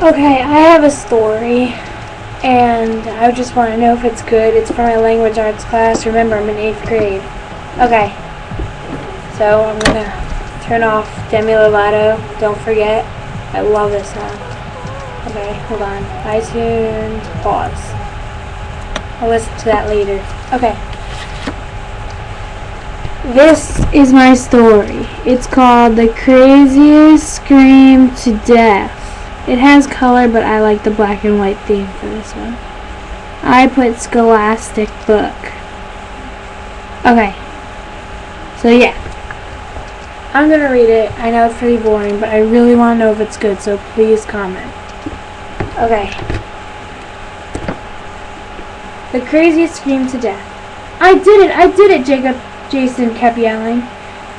Okay, I have a story, and I just want to know if it's good. It's for my language arts class. Remember, I'm in 8th grade. Okay, so I'm going to turn off Demi Lovato. Don't forget. I love this song. Okay, hold on. iTunes, pause. I'll listen to that later. Okay. This is my story. It's called The Craziest Scream to Death. It has color, but I like the black and white theme for this one. I put Scholastic Book. Okay. So yeah. I'm gonna read it. I know it's pretty boring, but I really want to know if it's good, so please comment. Okay. The Craziest Scream to Death. I did it, Jacob, Jason kept yelling.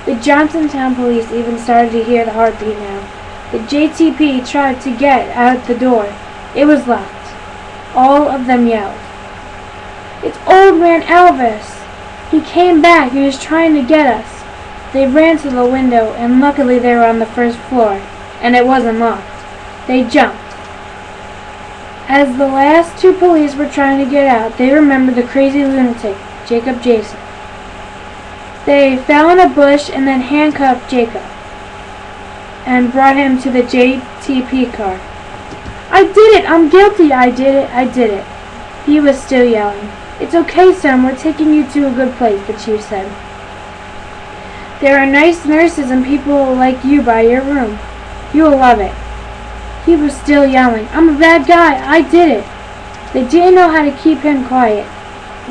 The Johnsontown police even started to hear the heartbeat now. The JTP tried to get out the door. It was locked. All of them yelled. It's Old Man Elvis! He came back and is trying to get us. They ran to the window, and luckily they were on the first floor, and it wasn't locked. They jumped. As the last two police were trying to get out, they remembered the crazy lunatic, Jacob Jason. They fell in a bush and then handcuffed Jacob and brought him to the JTP car. I did it! I'm guilty! I did it. He was still yelling. It's okay, son. We're taking you to a good place, the chief said. There are nice nurses and people like you by your room. You'll love it. He was still yelling. I'm a bad guy. I did it. They didn't know how to keep him quiet.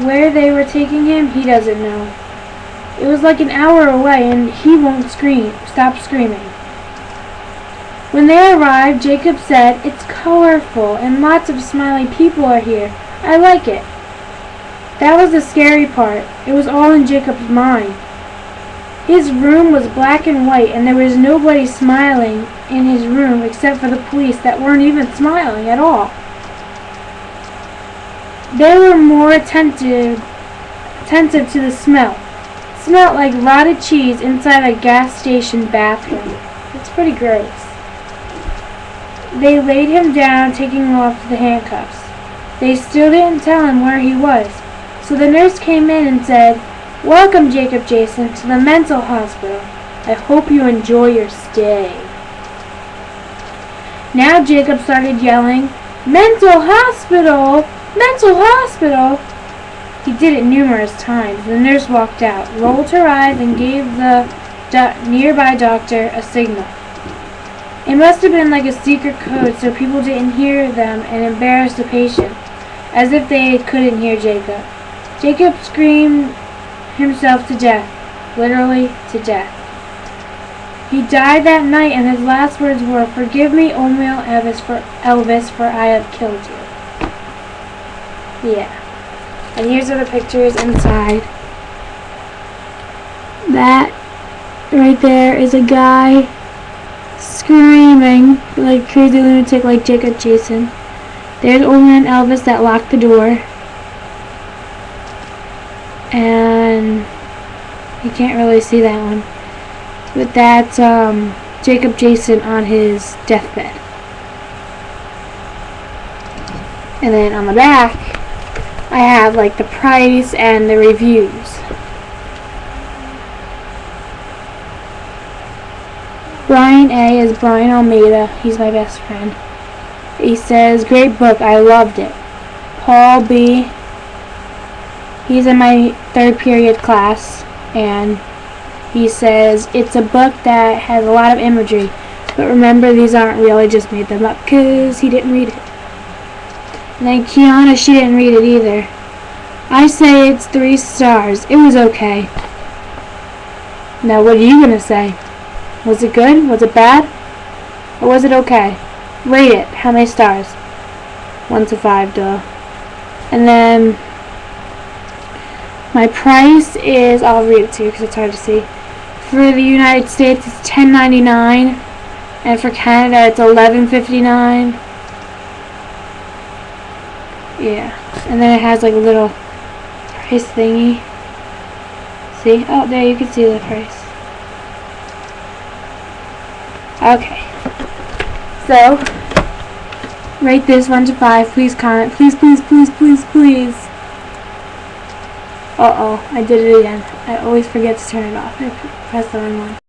Where they were taking him, he doesn't know. It was like an hour away and he won't stop screaming. When they arrived, Jacob said, It's colorful and lots of smiley people are here. I like it. That was the scary part. It was all in Jacob's mind. His room was black and white, and there was nobody smiling in his room except for the police that weren't even smiling at all. They were more attentive to the smell. It smelled like rotted cheese inside a gas station bathroom. It's pretty gross. They laid him down, taking off the handcuffs. They still didn't tell him where he was, so the nurse came in and said, Welcome, Jacob Jason, to the mental hospital. I hope you enjoy your stay. Now Jacob started yelling, Mental hospital! Mental hospital! He did it numerous times. The nurse walked out, rolled her eyes, and gave the nearby doctor a signal. It must have been like a secret code so people didn't hear them and embarrassed the patient, as if they couldn't hear Jacob. Jacob screamed himself to death, literally to death. He died that night, and his last words were, Forgive me, O male Elvis, for I have killed you. Yeah. And here's other pictures inside. That right there is a guy screaming like crazy lunatic like Jacob Jason. There's Old Man Elvis that locked the door. And you can't really see that one. But that's Jacob Jason on his deathbed. And then on the back, I have like the price and the reviews. Brian A. is Brian Almeida. He's my best friend. He says, Great book. I loved it. Paul B. He's in my 3rd period class, and he says, It's a book that has a lot of imagery, but remember, these aren't real. I just made them up because he didn't read it. And then Kiana, she didn't read it either. I say it's 3 stars. It was okay. Now, what are you going to say? Was it good? Was it bad? Or was it okay? Rate it. How many stars? 1 to 5, duh. And then my price is, I'll read it to you because it's hard to see. For the United States, it's $10.99, and for Canada, it's $11.59. Yeah, and then it has like a little price thingy. See? Oh, there you can see the price. Okay. So, Rate this 1 to 5. Please comment. Please, please, please, please, please. Uh-oh, I did it again. I always forget to turn it off. I pressed the wrong one.